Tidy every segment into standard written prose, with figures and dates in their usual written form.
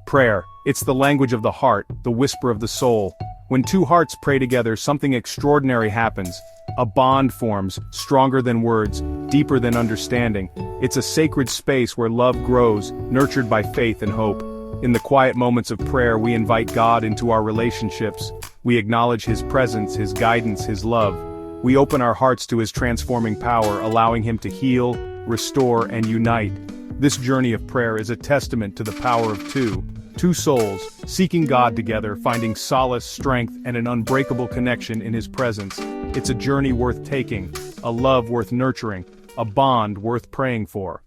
Prayer. It's the language of the heart, the whisper of the soul. When two hearts pray together, something extraordinary happens. A bond forms, stronger than words, deeper than understanding. It's a sacred space where love grows, nurtured by faith and hope. In the quiet moments of prayer, we invite God into our relationships. We acknowledge His presence, His guidance, His love. We open our hearts to His transforming power, allowing Him to heal, restore, and unite. This journey of prayer is a testament to the power of two souls, seeking God together, finding solace, strength, and an unbreakable connection in His presence. It's a journey worth taking, a love worth nurturing, a bond worth praying for.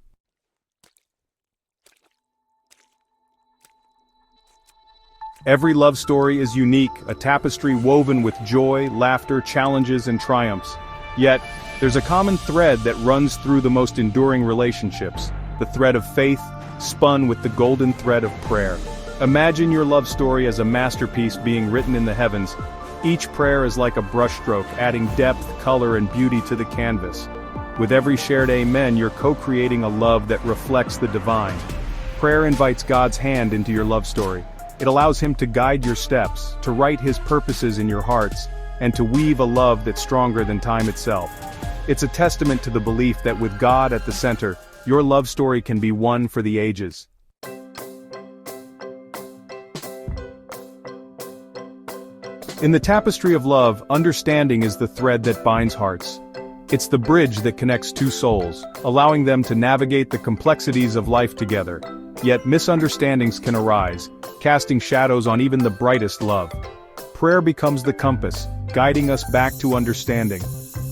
Every love story is unique, a tapestry woven with joy, laughter, challenges, and triumphs. Yet, there's a common thread that runs through the most enduring relationships, the thread of faith, spun with the golden thread of prayer. Imagine your love story as a masterpiece being written in the heavens. Each prayer is like a brushstroke, adding depth, color, and beauty to the canvas. With every shared amen, you're co-creating a love that reflects the divine. Prayer invites God's hand into your love story. It allows Him to guide your steps, to write His purposes in your hearts, and to weave a love that's stronger than time itself. It's a testament to the belief that with God at the center, your love story can be one for the ages. In the tapestry of love, understanding is the thread that binds hearts. It's the bridge that connects two souls, allowing them to navigate the complexities of life together. Yet misunderstandings can arise, casting shadows on even the brightest love. Prayer becomes the compass, guiding us back to understanding.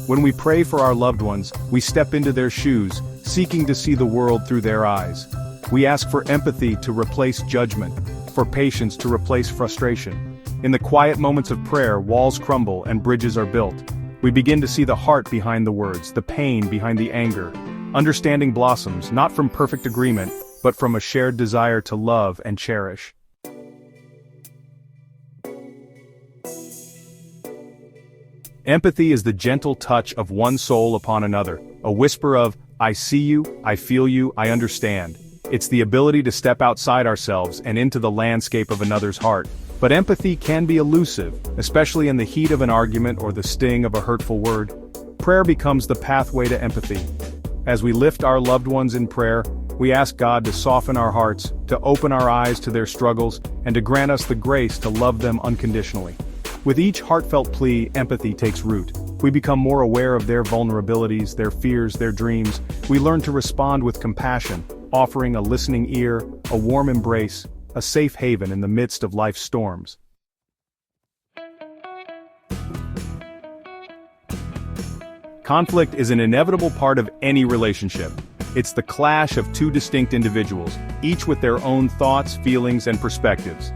When we pray for our loved ones, we step into their shoes, seeking to see the world through their eyes. We ask for empathy to replace judgment, for patience to replace frustration. In the quiet moments of prayer, walls crumble and bridges are built. We begin to see the heart behind the words, the pain behind the anger. Understanding blossoms, not from perfect agreement, but from a shared desire to love and cherish. Empathy is the gentle touch of one soul upon another, a whisper of, "I see you, I feel you, I understand." It's the ability to step outside ourselves and into the landscape of another's heart. But empathy can be elusive, especially in the heat of an argument or the sting of a hurtful word. Prayer becomes the pathway to empathy. As we lift our loved ones in prayer, we ask God to soften our hearts, to open our eyes to their struggles, and to grant us the grace to love them unconditionally. With each heartfelt plea, empathy takes root. We become more aware of their vulnerabilities, their fears, their dreams. We learn to respond with compassion, offering a listening ear, a warm embrace, a safe haven in the midst of life's storms. Conflict is an inevitable part of any relationship. It's the clash of two distinct individuals, each with their own thoughts, feelings, and perspectives.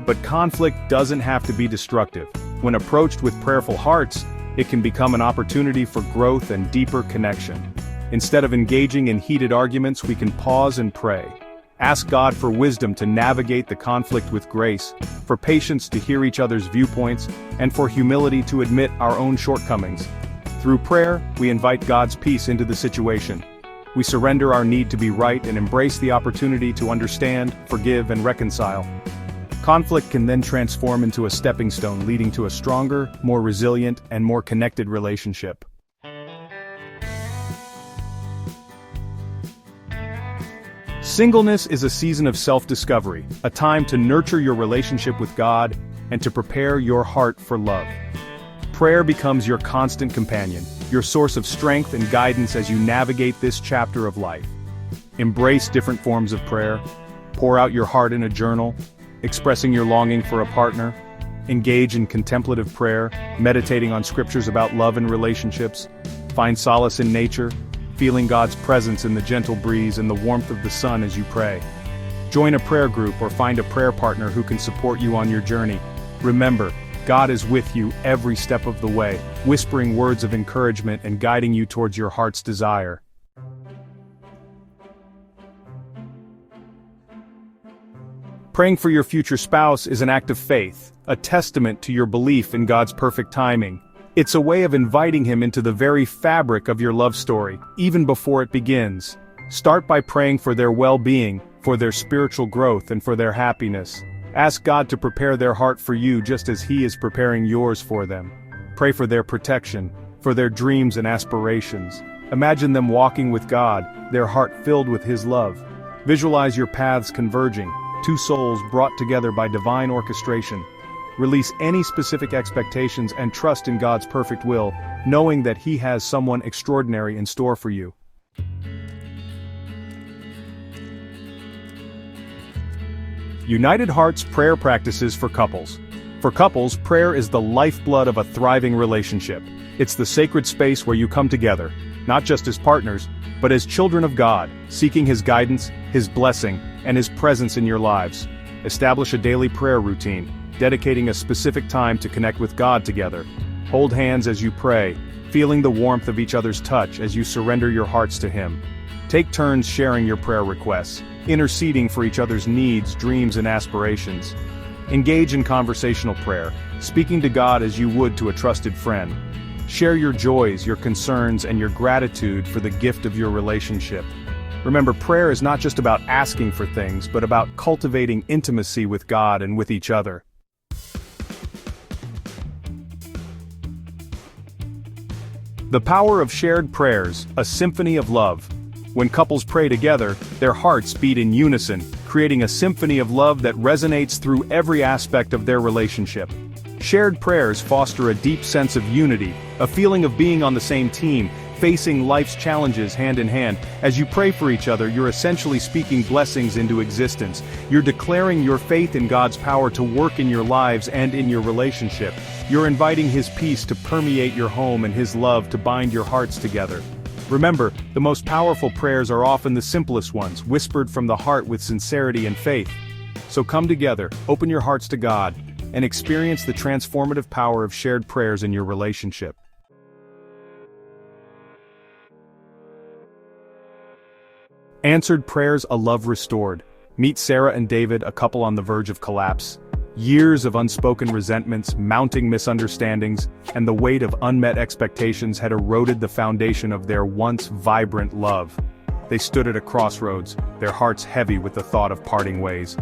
But conflict doesn't have to be destructive. When approached with prayerful hearts, it can become an opportunity for growth and deeper connection. Instead of engaging in heated arguments, we can pause and pray. Ask God for wisdom to navigate the conflict with grace, for patience to hear each other's viewpoints, and for humility to admit our own shortcomings. Through prayer, we invite God's peace into the situation. We surrender our need to be right and embrace the opportunity to understand, forgive, and reconcile. Conflict can then transform into a stepping stone, leading to a stronger, more resilient, and more connected relationship. Singleness is a season of self-discovery, a time to nurture your relationship with God and to prepare your heart for love. Prayer becomes your constant companion, your source of strength and guidance as you navigate this chapter of life. Embrace different forms of prayer. Pour out your heart in a journal, expressing your longing for a partner. Engage in contemplative prayer, meditating on scriptures about love and relationships. Find solace in nature, feeling God's presence in the gentle breeze and the warmth of the sun as you pray. Join a prayer group or find a prayer partner who can support you on your journey. Remember, God is with you every step of the way, whispering words of encouragement and guiding you towards your heart's desire. Praying for your future spouse is an act of faith, a testament to your belief in God's perfect timing. It's a way of inviting Him into the very fabric of your love story, even before it begins. Start by praying for their well-being, for their spiritual growth and for their happiness. Ask God to prepare their heart for you just as He is preparing yours for them. Pray for their protection, for their dreams and aspirations. Imagine them walking with God, their heart filled with His love. Visualize your paths converging, two souls brought together by divine orchestration. Release any specific expectations and trust in God's perfect will, knowing that He has someone extraordinary in store for you. United Hearts Prayer Practices for Couples. For couples, prayer is the lifeblood of a thriving relationship. It's the sacred space where you come together, not just as partners, but as children of God, seeking His guidance, His blessing, and His presence in your lives. Establish a daily prayer routine, dedicating a specific time to connect with God together. Hold hands as you pray, feeling the warmth of each other's touch as you surrender your hearts to Him. Take turns sharing your prayer requests, interceding for each other's needs, dreams, and aspirations. Engage in conversational prayer, speaking to God as you would to a trusted friend. Share your joys, your concerns, and your gratitude for the gift of your relationship. Remember, prayer is not just about asking for things, but about cultivating intimacy with God and with each other. The power of shared prayers, a symphony of love. When couples pray together, their hearts beat in unison, creating a symphony of love that resonates through every aspect of their relationship. Shared prayers foster a deep sense of unity, a feeling of being on the same team, facing life's challenges hand in hand. As you pray for each other, you're essentially speaking blessings into existence. You're declaring your faith in God's power to work in your lives and in your relationship. You're inviting His peace to permeate your home and His love to bind your hearts together. Remember, the most powerful prayers are often the simplest ones, whispered from the heart with sincerity and faith. So come together, open your hearts to God, and experience the transformative power of shared prayers in your relationship. Answered prayers, a love restored. Meet Sarah and David, a couple on the verge of collapse. Years of unspoken resentments, mounting misunderstandings, and the weight of unmet expectations had eroded the foundation of their once vibrant love. They stood at a crossroads, their hearts heavy with the thought of parting ways.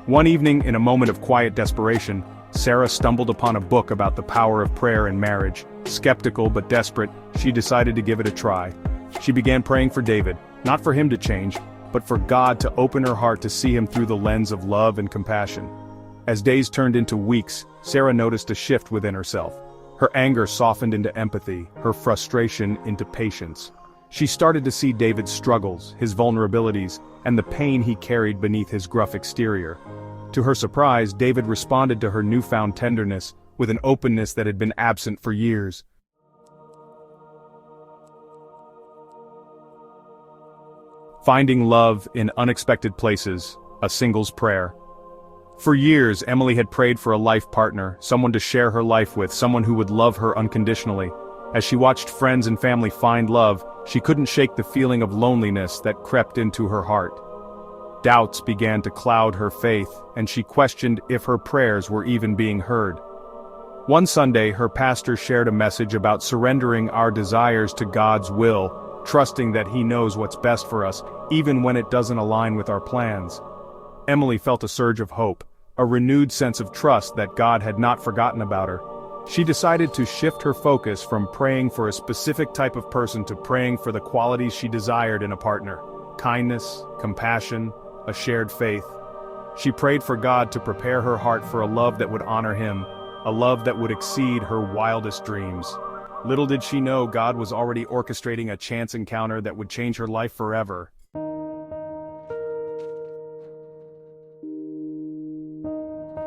One evening, in a moment of quiet desperation, Sarah stumbled upon a book about the power of prayer in marriage. Skeptical but desperate, she decided to give it a try. She began praying for David, not for him to change, but for God to open her heart to see him through the lens of love and compassion. As days turned into weeks, Sarah noticed a shift within herself. Her anger softened into empathy, her frustration into patience. She started to see David's struggles, his vulnerabilities, and the pain he carried beneath his gruff exterior. To her surprise, David responded to her newfound tenderness with an openness that had been absent for years. Finding love in unexpected places, a single's prayer. For years, Emily had prayed for a life partner, someone to share her life with, someone who would love her unconditionally. As she watched friends and family find love, she couldn't shake the feeling of loneliness that crept into her heart. Doubts began to cloud her faith, and she questioned if her prayers were even being heard. One Sunday, her pastor shared a message about surrendering our desires to God's will, trusting that He knows what's best for us, even when it doesn't align with our plans. Emily felt a surge of hope, a renewed sense of trust that God had not forgotten about her. She decided to shift her focus from praying for a specific type of person to praying for the qualities she desired in a partner: kindness, compassion, a shared faith. She prayed for God to prepare her heart for a love that would honor Him, a love that would exceed her wildest dreams. Little did she know God was already orchestrating a chance encounter that would change her life forever.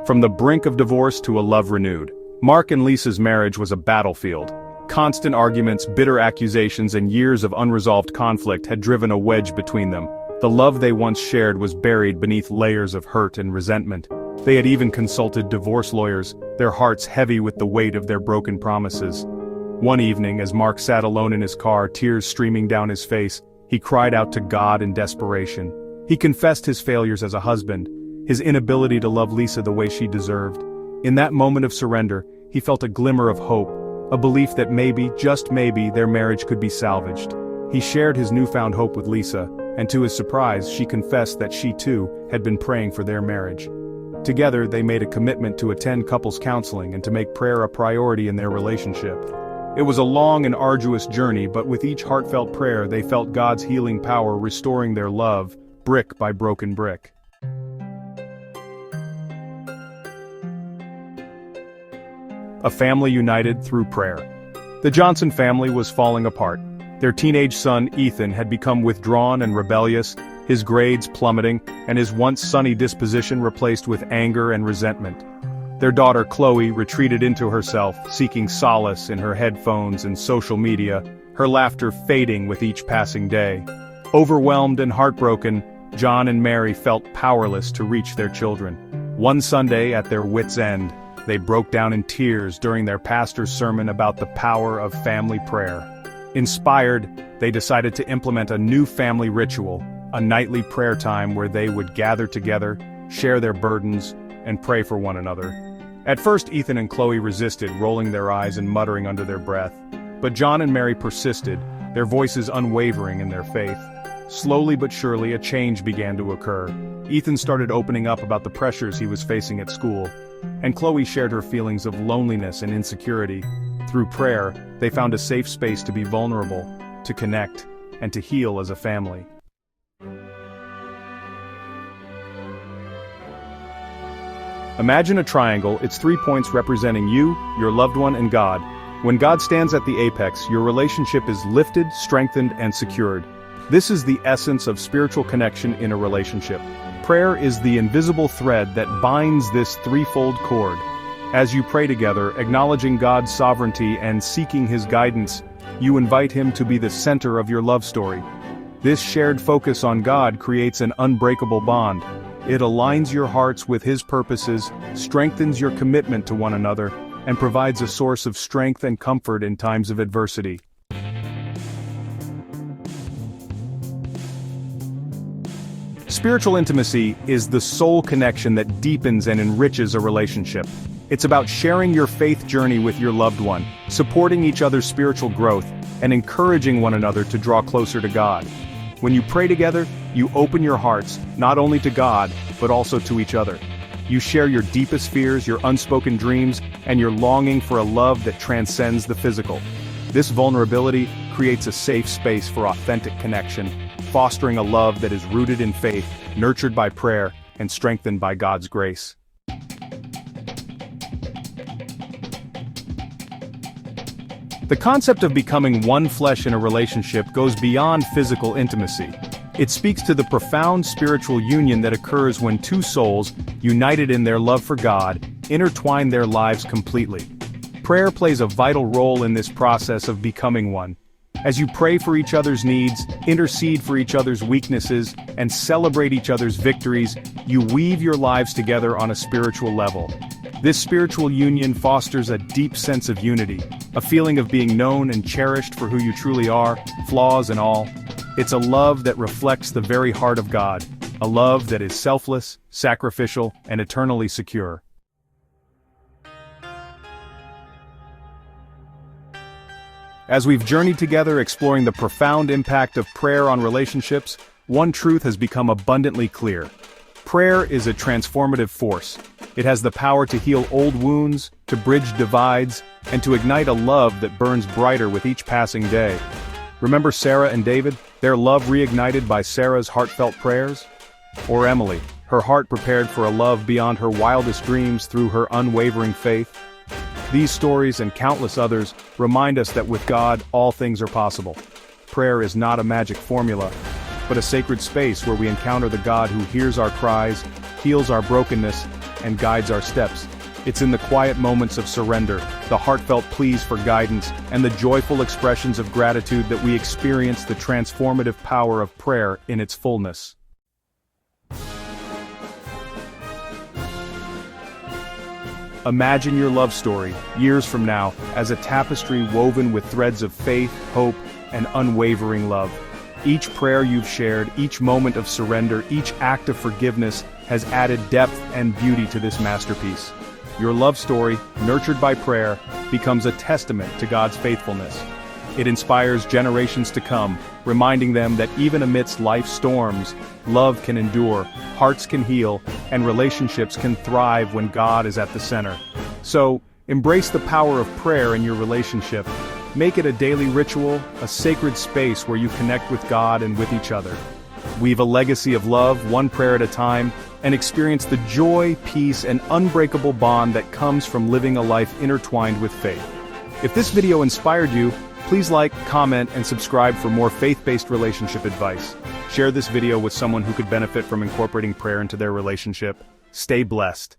From the brink of divorce to a love renewed, Mark and Lisa's marriage was a battlefield. Constant arguments, bitter accusations, and years of unresolved conflict had driven a wedge between them. The love they once shared was buried beneath layers of hurt and resentment. They had even consulted divorce lawyers, their hearts heavy with the weight of their broken promises. One evening, as Mark sat alone in his car, tears streaming down his face, he cried out to God in desperation. He confessed his failures as a husband, his inability to love Lisa the way she deserved. In that moment of surrender, he felt a glimmer of hope, a belief that maybe, just maybe, their marriage could be salvaged. He shared his newfound hope with Lisa, and to his surprise, she confessed that she too had been praying for their marriage. Together, they made a commitment to attend couples counseling and to make prayer a priority in their relationship. It was a long and arduous journey, but with each heartfelt prayer, they felt God's healing power restoring their love, brick by broken brick. A family united through prayer. The Johnson family was falling apart. Their teenage son, Ethan, had become withdrawn and rebellious, his grades plummeting, and his once sunny disposition replaced with anger and resentment. Their daughter, Chloe, retreated into herself, seeking solace in her headphones and social media, her laughter fading with each passing day. Overwhelmed and heartbroken, John and Mary felt powerless to reach their children. One Sunday, at their wits' end, they broke down in tears during their pastor's sermon about the power of family prayer. Inspired, they decided to implement a new family ritual, a nightly prayer time where they would gather together, share their burdens, and pray for one another. At first, Ethan and Chloe resisted, rolling their eyes and muttering under their breath. But John and Mary persisted, their voices unwavering in their faith. Slowly but surely, a change began to occur. Ethan started opening up about the pressures he was facing at school, and Chloe shared her feelings of loneliness and insecurity. Through prayer, they found a safe space to be vulnerable, to connect, and to heal as a family. Imagine a triangle, its 3 points representing you, your loved one, and God. When God stands at the apex, your relationship is lifted, strengthened, and secured. This is the essence of spiritual connection in a relationship. Prayer is the invisible thread that binds this threefold cord. As you pray together, acknowledging God's sovereignty and seeking His guidance, you invite Him to be the center of your love story. This shared focus on God creates an unbreakable bond. It aligns your hearts with His purposes, strengthens your commitment to one another, and provides a source of strength and comfort in times of adversity. Spiritual intimacy is the soul connection that deepens and enriches a relationship. It's about sharing your faith journey with your loved one, supporting each other's spiritual growth, and encouraging one another to draw closer to God. When you pray together, you open your hearts, not only to God, but also to each other. You share your deepest fears, your unspoken dreams, and your longing for a love that transcends the physical. This vulnerability creates a safe space for authentic connection, fostering a love that is rooted in faith, nurtured by prayer, and strengthened by God's grace. The concept of becoming one flesh in a relationship goes beyond physical intimacy. It speaks to the profound spiritual union that occurs when two souls, united in their love for God, intertwine their lives completely. Prayer plays a vital role in this process of becoming one. As you pray for each other's needs, intercede for each other's weaknesses, and celebrate each other's victories, you weave your lives together on a spiritual level. This spiritual union fosters a deep sense of unity, a feeling of being known and cherished for who you truly are, flaws and all. It's a love that reflects the very heart of God, a love that is selfless, sacrificial, and eternally secure. As we've journeyed together exploring the profound impact of prayer on relationships, one truth has become abundantly clear. Prayer is a transformative force. It has the power to heal old wounds, to bridge divides, and to ignite a love that burns brighter with each passing day. Remember Sarah and David, their love reignited by Sarah's heartfelt prayers? Or Emily, her heart prepared for a love beyond her wildest dreams through her unwavering faith? These stories and countless others remind us that with God, all things are possible. Prayer is not a magic formula, but a sacred space where we encounter the God who hears our cries, heals our brokenness, and guides our steps. It's in the quiet moments of surrender, the heartfelt pleas for guidance, and the joyful expressions of gratitude that we experience the transformative power of prayer in its fullness. Imagine your love story, years from now, as a tapestry woven with threads of faith, hope, and unwavering love. Each prayer you've shared, each moment of surrender, each act of forgiveness has added depth and beauty to this masterpiece. Your love story, nurtured by prayer, becomes a testament to God's faithfulness. It inspires generations to come, reminding them that even amidst life's storms, love can endure, hearts can heal, and relationships can thrive when God is at the center. So, embrace the power of prayer in your relationship. Make it a daily ritual, a sacred space where you connect with God and with each other. Weave a legacy of love, one prayer at a time, and experience the joy, peace, and unbreakable bond that comes from living a life intertwined with faith. If this video inspired you, please like, comment, and subscribe for more faith-based relationship advice. Share this video with someone who could benefit from incorporating prayer into their relationship. Stay blessed.